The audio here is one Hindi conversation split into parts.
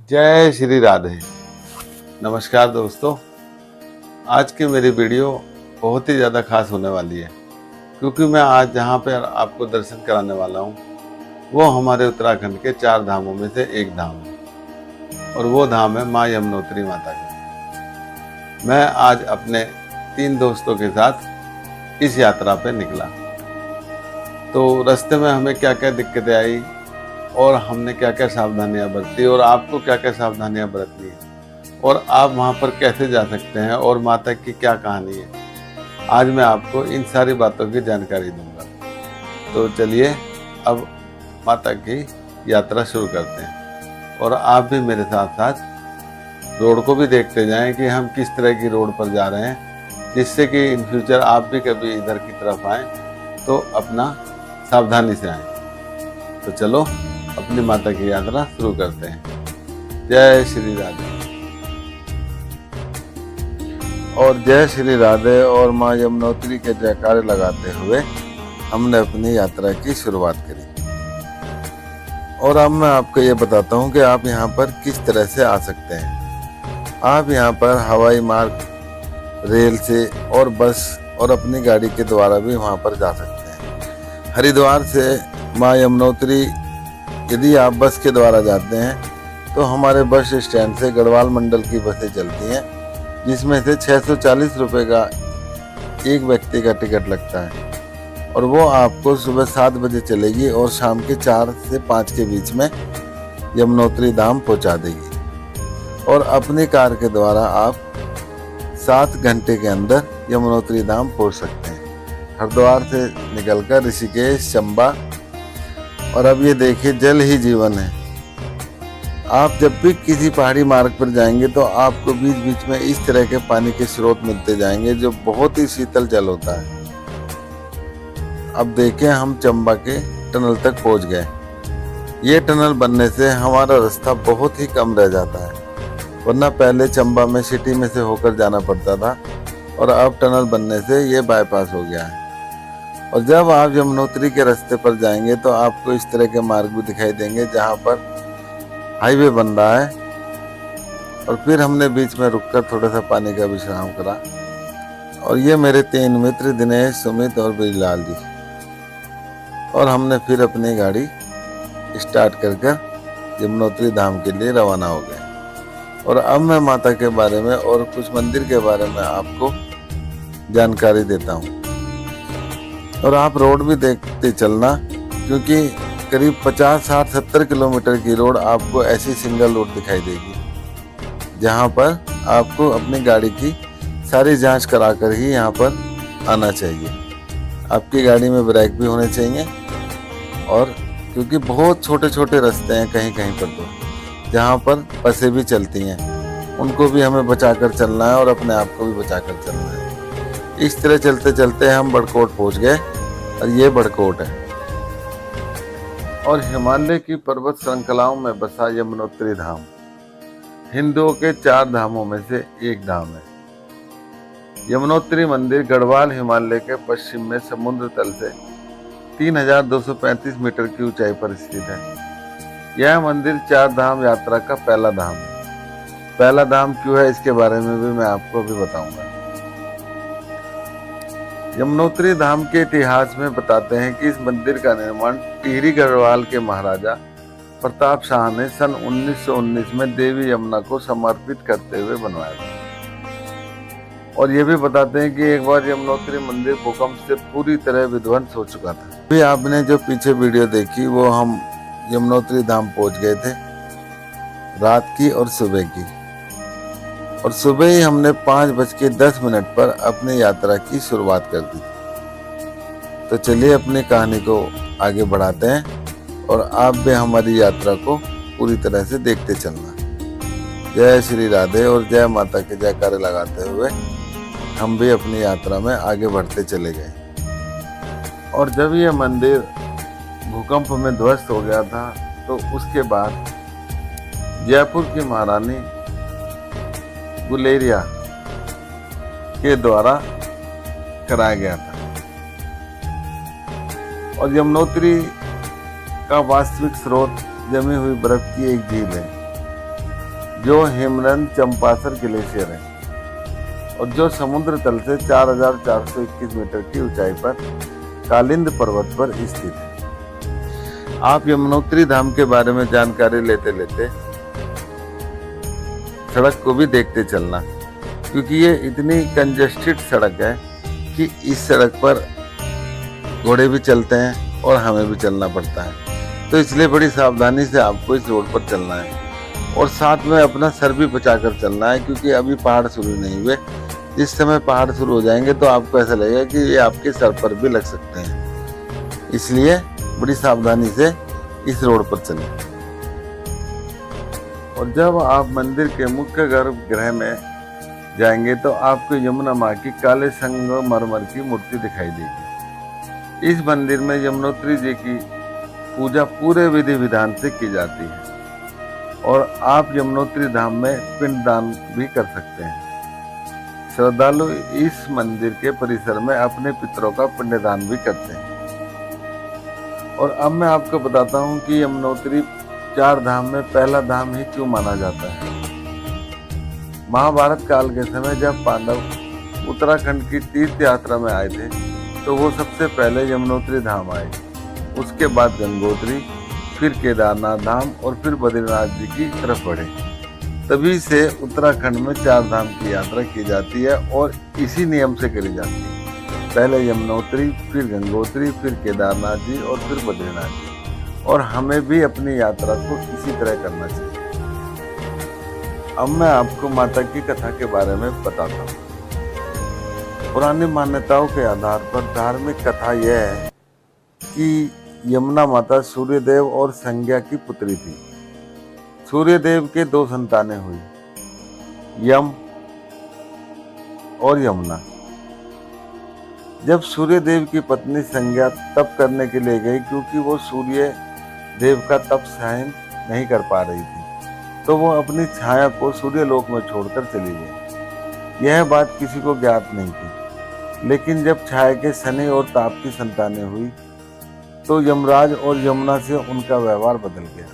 जय श्री राधे। नमस्कार दोस्तों, आज की मेरी वीडियो बहुत ही ज़्यादा खास होने वाली है क्योंकि मैं आज जहाँ पर आपको दर्शन कराने वाला हूँ वो हमारे उत्तराखंड के 4 धामों में से एक धाम है और वो धाम है माँ यमुनोत्री माता का। मैं आज अपने 3 दोस्तों के साथ इस यात्रा पे निकला। तो रास्ते में हमें क्या क्या दिक्कतें आई और हमने क्या क्या सावधानियां बरती और आपको क्या क्या सावधानियां बरतनी है और आप वहां पर कैसे जा सकते हैं और माता की क्या कहानी है, आज मैं आपको इन सारी बातों की जानकारी दूंगा। तो चलिए अब माता की यात्रा शुरू करते हैं और आप भी मेरे साथ साथ रोड को भी देखते जाएं कि हम किस तरह की रोड पर जा रहे हैं, जिससे कि इन फ्यूचर आप भी कभी इधर की तरफ आएँ तो अपना सावधानी से आएँ। तो चलो अपनी माता की यात्रा शुरू करते हैं। जय श्री राधे। और जय श्री राधे और माँ यमुनोत्री के जयकारे लगाते हुए हमने अपनी यात्रा की शुरुआत करी। और अब मैं आपको ये बताता हूँ कि आप यहाँ पर किस तरह से आ सकते हैं। आप यहाँ पर हवाई मार्ग, रेल से और बस और अपनी गाड़ी के द्वारा भी वहाँ पर जा सकते हैं। हरिद्वार से माँ यमुनोत्री यदि आप बस के द्वारा जाते हैं तो हमारे बस स्टैंड से गढ़वाल मंडल की बसें चलती हैं, जिसमें से 640 रुपये का एक व्यक्ति का टिकट लगता है और वो आपको सुबह 7 बजे चलेगी और शाम के 4 से 5 के बीच में यमुनोत्री धाम पहुंचा देगी। और अपनी कार के द्वारा आप 7 घंटे के अंदर यमुनोत्री धाम पहुंच सकते हैं। हरिद्वार से निकलकर ऋषिकेश, चंबा, और अब ये देखिए जल ही जीवन है। आप जब भी किसी पहाड़ी मार्ग पर जाएंगे तो आपको बीच बीच में इस तरह के पानी के स्रोत मिलते जाएंगे जो बहुत ही शीतल जल होता है। अब देखें हम चंबा के टनल तक पहुंच गए। ये टनल बनने से हमारा रास्ता बहुत ही कम रह जाता है, वरना पहले चंबा में सिटी में से होकर जाना पड़ता था और अब टनल बनने से ये बाईपास हो गया है। और जब आप यमुनोत्री के रास्ते पर जाएंगे तो आपको इस तरह के मार्ग भी दिखाई देंगे जहाँ पर हाईवे बन रहा है। और फिर हमने बीच में रुककर थोड़ा सा पानी का विश्राम करा। और ये मेरे 3 मित्र दिनेश, सुमित और ब्रिजलाल जी। और हमने फिर अपनी गाड़ी स्टार्ट कर यमुनोत्री धाम के लिए रवाना हो गए। और अब मैं माता के बारे में और कुछ मंदिर के बारे में आपको जानकारी देता हूँ। और आप रोड भी देखते चलना क्योंकि करीब 50, 60, 70 किलोमीटर की रोड आपको ऐसी सिंगल रोड दिखाई देगी जहां पर आपको अपनी गाड़ी की सारी जांच कराकर ही यहां पर आना चाहिए। आपकी गाड़ी में ब्रेक भी होने चाहिए और क्योंकि बहुत छोटे छोटे रास्ते हैं कहीं कहीं पर तो जहां पर बसें भी चलती हैं, उनको भी हमें बचाकर चलना है और अपने आप को भी बचाकर चलना है। इस तरह चलते चलते हम बड़कोट पहुंच गए और ये बड़कोट है। और हिमालय की पर्वत श्रृंखलाओं में बसा यमुनोत्री धाम हिंदुओं के 4 धामों में से एक धाम है। यमुनोत्री मंदिर गढ़वाल हिमालय के पश्चिम में समुद्र तल से 3235 मीटर की ऊंचाई पर स्थित है। यह मंदिर 4 धाम यात्रा का पहला धाम है। पहला धाम क्यों है इसके बारे में भी मैं आपको अभी बताऊंगा। यमुनोत्री धाम के इतिहास में बताते हैं कि इस मंदिर का निर्माण टिहरी गढ़वाल के महाराजा प्रताप शाह ने सन 1919 में देवी यमुना को समर्पित करते हुए बनवाया था। और ये भी बताते हैं कि एक बार यमुनोत्री मंदिर भूकंप से पूरी तरह विध्वंस हो चुका था। अभी आपने जो पीछे वीडियो देखी वो हम यमुनोत्री धाम पहुंच गए थे रात की और सुबह की। और सुबह ही हमने 5:10 पर अपनी यात्रा की शुरुआत कर दी। तो चलिए अपनी कहानी को आगे बढ़ाते हैं और आप भी हमारी यात्रा को पूरी तरह से देखते चलना। जय श्री राधे और जय माता के जयकारे लगाते हुए हम भी अपनी यात्रा में आगे बढ़ते चले गए। और जब यह मंदिर भूकंप में ध्वस्त हो गया था तो उसके बाद जयपुर की महारानी गुलेरिया के द्वारा कराया गया था। और यमुनोत्री का वास्तविक स्रोत जमी हुई बर्फ की एक झील है जो हिमनद चंपासर ग्लेशियर है और जो समुद्र तल से 4421 मीटर की ऊंचाई पर कालिंद पर्वत पर स्थित है। आप यमुनोत्री धाम के बारे में जानकारी लेते लेते सड़क को भी देखते चलना, क्योंकि ये इतनी कंजेस्टेड सड़क है कि इस सड़क पर घोड़े भी चलते हैं और हमें भी चलना पड़ता है। तो इसलिए बड़ी सावधानी से आपको इस रोड पर चलना है और साथ में अपना सर भी बचाकर चलना है, क्योंकि अभी पहाड़ शुरू नहीं हुए। जिस समय पहाड़ शुरू हो जाएंगे तो आपको ऐसा लगेगा कि ये आपके सर पर भी लग सकते हैं। इसलिए बड़ी सावधानी से इस रोड पर चलें। और जब आप मंदिर के मुख्य गर्भगृह में जाएंगे तो आपको यमुना माँ की काले संगमरमर की मूर्ति दिखाई देगी। इस मंदिर में यमुनोत्री जी की पूजा पूरे विधि विधान से की जाती है और आप यमुनोत्री धाम में पिंडदान भी कर सकते हैं। श्रद्धालु इस मंदिर के परिसर में अपने पितरों का पिंडदान भी करते हैं। और अब मैं आपको बताता हूँ कि यमुनोत्री 4 धाम में पहला धाम ही क्यों माना जाता है। महाभारत काल के समय जब पांडव उत्तराखंड की तीर्थ यात्रा में आए थे तो वो सबसे पहले यमुनोत्री धाम आए, उसके बाद गंगोत्री, फिर केदारनाथ धाम और फिर बद्रीनाथ जी की तरफ बढ़े। तभी से उत्तराखंड में 4 धाम की यात्रा की जाती है और इसी नियम से करी जाती है। पहले यमुनोत्री, फिर गंगोत्री, फिर केदारनाथ जी और फिर बद्रीनाथ जी। और हमें भी अपनी यात्रा को इसी तरह करना चाहिए। अब मैं आपको माता की कथा के बारे में बताता हूँ। पुरानी मान्यताओं के आधार पर धार्मिक कथा यह है कि यमुना माता सूर्यदेव और संज्ञा की पुत्री थी। सूर्यदेव के 2 संतानें हुई, यम और यमुना। जब सूर्यदेव की पत्नी संज्ञा तप करने के लिए गई, क्योंकि वो सूर्य देव का तप सहन नहीं कर पा रही थी, तो वो अपनी छाया को सूर्यलोक में छोड़कर चली गई। यह बात किसी को ज्ञात नहीं थी, लेकिन जब छाया के शनि और ताप की संतानें हुई तो यमराज और यमुना से उनका व्यवहार बदल गया,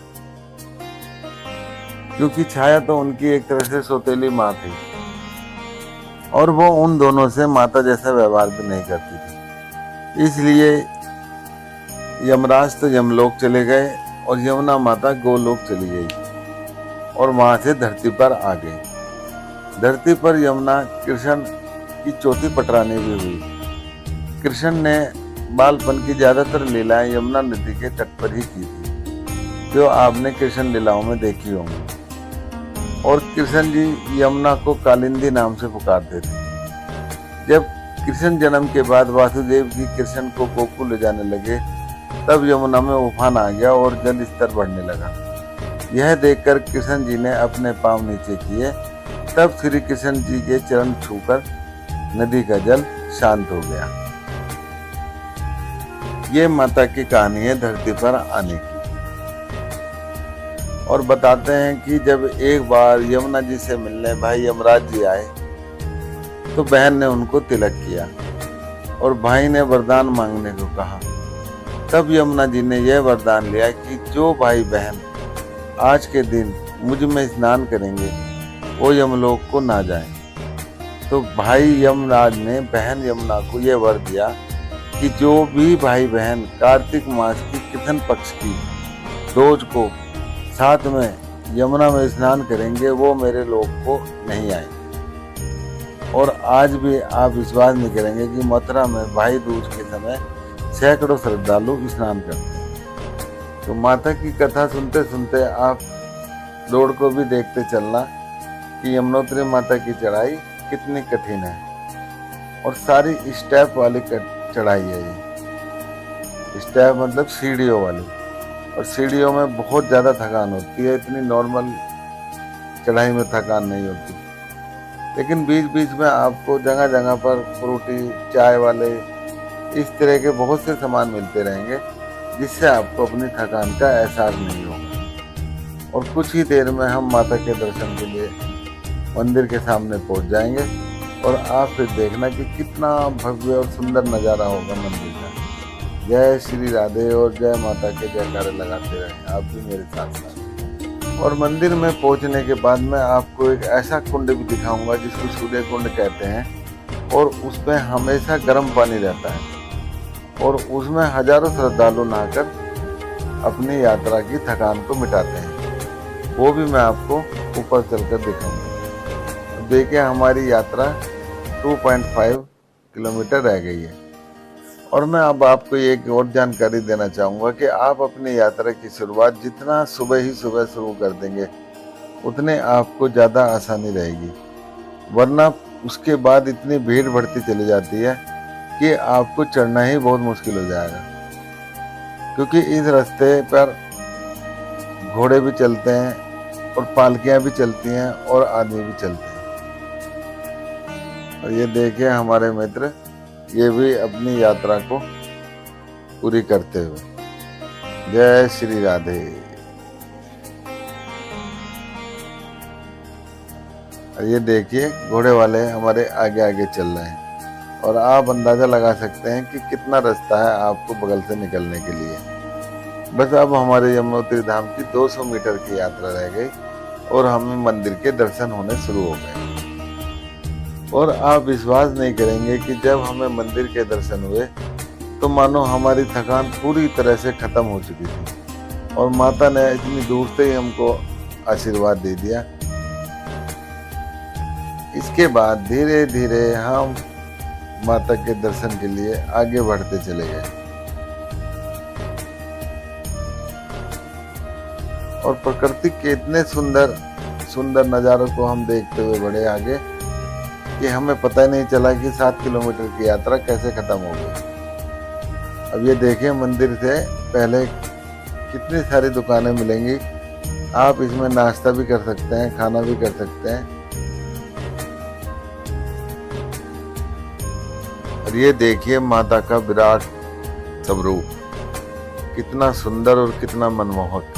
क्योंकि छाया तो उनकी एक तरह से सौतेली माँ थी और वो उन दोनों से माता जैसा व्यवहार भी नहीं करती थी। इसलिए यमराज तो यमलोक चले गए और यमुना माता गोलोक चली गई और वहां से धरती पर आ गई। धरती पर यमुना कृष्ण की चौथी पटरानी भी हुई। कृष्ण ने बालपन की ज्यादातर लीलाएं यमुना नदी के तट पर ही की थी, जो आपने कृष्ण लीलाओं में देखी होंगी। और कृष्ण जी यमुना को कालिंदी नाम से पुकारते थे। जब कृष्ण जन्म के बाद वासुदेव जी कृष्ण को गोकुल ले जाने लगे, तब यमुना में उफान आ गया और जल स्तर बढ़ने लगा। यह देखकर कृष्ण जी ने अपने पांव नीचे किए। तब श्री कृष्ण जी के चरण छूकर नदी का जल शांत हो गया। ये माता की कहानी है धरती पर आने की। और बताते हैं कि जब एक बार यमुना जी से मिलने भाई यमराज जी आए तो बहन ने उनको तिलक किया और भाई ने वरदान मांगने को कहा। तब यमुना जी ने यह वरदान लिया कि जो भाई बहन आज के दिन मुझ में स्नान करेंगे वो यमलोक को ना जाए। तो भाई यमराज ने बहन यमुना को यह वर दिया कि जो भी भाई बहन कार्तिक मास की कृष्ण पक्ष की रोज को साथ में यमुना में स्नान करेंगे वो मेरे लोक को नहीं आए। और आज भी आप विश्वास नहीं करेंगे कि मथुरा में भाई दूज के समय सैकड़ों श्रद्धालु स्नान करते हैं। तो माता की कथा सुनते सुनते आप रोड को भी देखते चलना कि यमुनोत्री माता की चढ़ाई कितनी कठिन है और सारी स्टेप वाली चढ़ाई है। ये स्टेप मतलब सीढ़ियों वाली, और सीढ़ियों में बहुत ज़्यादा थकान होती है। इतनी नॉर्मल चढ़ाई में थकान नहीं होती, लेकिन बीच बीच में आपको जगह जगह पर फ्रूटी चाय वाले इस तरह के बहुत से सामान मिलते रहेंगे, जिससे आपको अपनी थकान का एहसास नहीं होगा। और कुछ ही देर में हम माता के दर्शन के लिए मंदिर के सामने पहुंच जाएंगे और आप फिर देखना कि कितना भव्य और सुंदर नज़ारा होगा मंदिर का। जय श्री राधे और जय माता के जयकारे लगाते रहें आप भी मेरे साथ साथ। और मंदिर में पहुंचने के बाद मैं आपको एक ऐसा कुंड भी दिखाऊंगा जिसको सूर्य कुंड कहते हैं, और उसमें हमेशा गर्म पानी रहता है और उसमें हजारों श्रद्धालु नहाकर अपनी यात्रा की थकान को मिटाते हैं। वो भी मैं आपको ऊपर चलकर दिखाऊंगा। देखिए हमारी यात्रा 2.5 किलोमीटर रह गई है। और मैं अब आपको एक और जानकारी देना चाहूँगा कि आप अपनी यात्रा की शुरुआत जितना सुबह ही सुबह शुरू कर देंगे उतने आपको ज़्यादा आसानी रहेगी, वरना उसके बाद इतनी भीड़ बढ़ती चली जाती है कि आपको चढ़ना ही बहुत मुश्किल हो जाएगा, क्योंकि इस रास्ते पर घोड़े भी चलते हैं और पालकियाँ भी चलती हैं और आदमी भी चलते हैं। और ये देखिए हमारे मित्र ये भी अपनी यात्रा को पूरी करते हुए। जय श्री राधे। ये देखिए घोड़े वाले हमारे आगे आगे चल रहे हैं और आप अंदाजा लगा सकते हैं कि कितना रास्ता है आपको बगल से निकलने के लिए। बस अब हमारे यमुनोत्री धाम की 200 मीटर की यात्रा रह गई और हमें मंदिर के दर्शन होने शुरू हो गए। और आप विश्वास नहीं करेंगे कि जब हमें मंदिर के दर्शन हुए तो मानो हमारी थकान पूरी तरह से खत्म हो चुकी थी और माता ने इतनी दूर से ही हमको आशीर्वाद दे दिया। इसके बाद धीरे धीरे हम माता के दर्शन के लिए आगे बढ़ते चले गए और प्रकृति के इतने सुंदर सुंदर नज़ारों को हम देखते हुए बढ़े आगे कि हमें पता ही नहीं चला कि 7 किलोमीटर की यात्रा कैसे खत्म हो गई। अब ये देखिए मंदिर से पहले कितनी सारी दुकानें मिलेंगी, आप इसमें नाश्ता भी कर सकते हैं, खाना भी कर सकते हैं। और ये देखिए माता का विराट स्वरूप कितना सुंदर और कितना मनमोहक।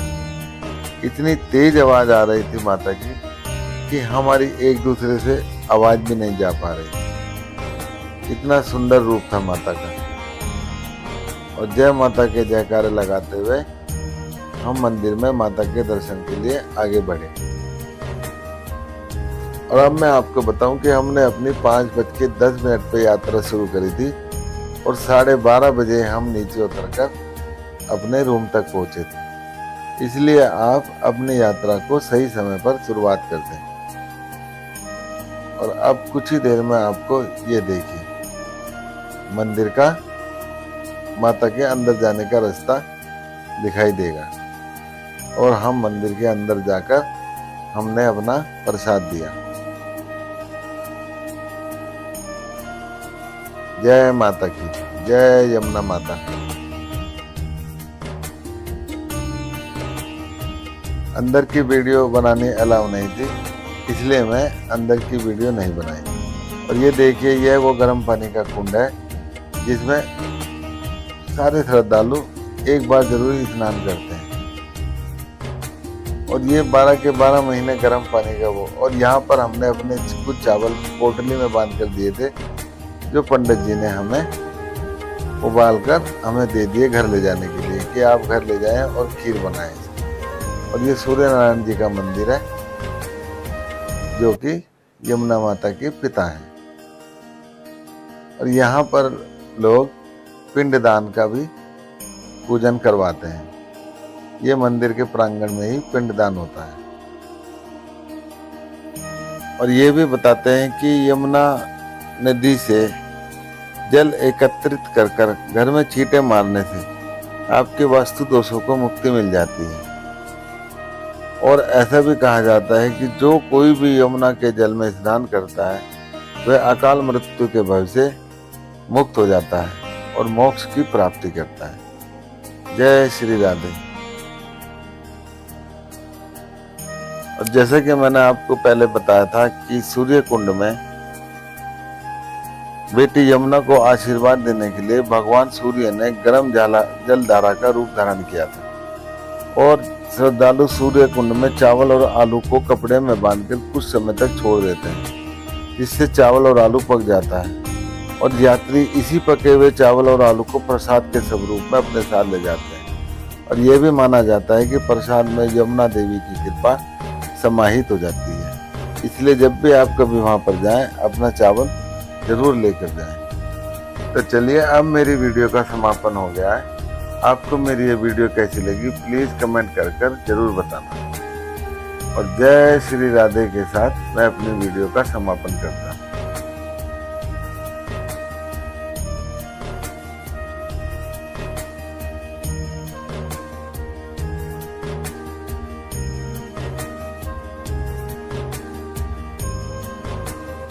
इतनी तेज आवाज आ रही थी माता की कि हमारी एक दूसरे से आवाज भी नहीं जा पा रही। इतना सुंदर रूप था माता का। और जय माता के जयकारे लगाते हुए हम मंदिर में माता के दर्शन के लिए आगे बढ़े। और अब मैं आपको बताऊं कि हमने अपनी 5:10 पे यात्रा शुरू करी थी और 12:30 बजे हम नीचे उतरकर अपने रूम तक पहुंचे थे। इसलिए आप अपनी यात्रा को सही समय पर शुरुआत कर दें। और अब कुछ ही देर में आपको ये देखिए मंदिर का माता के अंदर जाने का रास्ता दिखाई देगा। और हम मंदिर के अंदर जाकर हमने अपना प्रसाद दिया। जय माता की, जय यमुना माता। अंदर की वीडियो बनानी अलाउ नहीं थी, इसलिए मैं अंदर की वीडियो नहीं बनाई। और ये देखिए ये वो गर्म पानी का कुंड है जिसमें सारे श्रद्धालु एक बार जरूर स्नान करते हैं। और ये 12 के 12 महीने गर्म पानी का वो। और यहाँ पर हमने अपने कुछ चावल पोटली में बांध कर दिए थे जो पंडित जी ने हमें उबाल कर हमें दे दिए घर ले जाने के लिए कि आप घर ले जाएं और खीर बनाएं। और ये सूर्य नारायण जी का मंदिर है जो कि यमुना माता के पिता हैं। और यहाँ पर लोग पिंडदान का भी पूजन करवाते हैं। ये मंदिर के प्रांगण में ही पिंडदान होता है। और ये भी बताते हैं कि यमुना नदी से जल एकत्रित कर कर घर में छींटे मारने से आपके वास्तु दोषों को मुक्ति मिल जाती है। और ऐसा भी कहा जाता है कि जो कोई भी यमुना के जल में स्नान करता है वह अकाल मृत्यु के भय से मुक्त हो जाता है और मोक्ष की प्राप्ति करता है। जय श्री राधे। और जैसे कि मैंने आपको पहले बताया था कि सूर्य कुंड में बेटी यमुना को आशीर्वाद देने के लिए भगवान सूर्य ने गर्म जलधारा का रूप धारण किया था। और श्रद्धालु सूर्य कुंड में चावल और आलू को कपड़े में बांधकर कुछ समय तक छोड़ देते हैं, जिससे चावल और आलू पक जाता है। और यात्री इसी पके हुए चावल और आलू को प्रसाद के स्वरूप में अपने साथ ले जाते हैं। और ये भी माना जाता है कि प्रसाद में यमुना देवी की कृपा समाहित हो जाती है। इसलिए जब भी आप कभी वहाँ पर जाएं, अपना चावल जरूर लेकर जाएं। तो चलिए, अब मेरी वीडियो का समापन हो गया है। आपको मेरी ये वीडियो कैसी लगी प्लीज़ कमेंट कर जरूर बताना। और जय श्री राधे के साथ मैं अपनी वीडियो का समापन करता हूँ।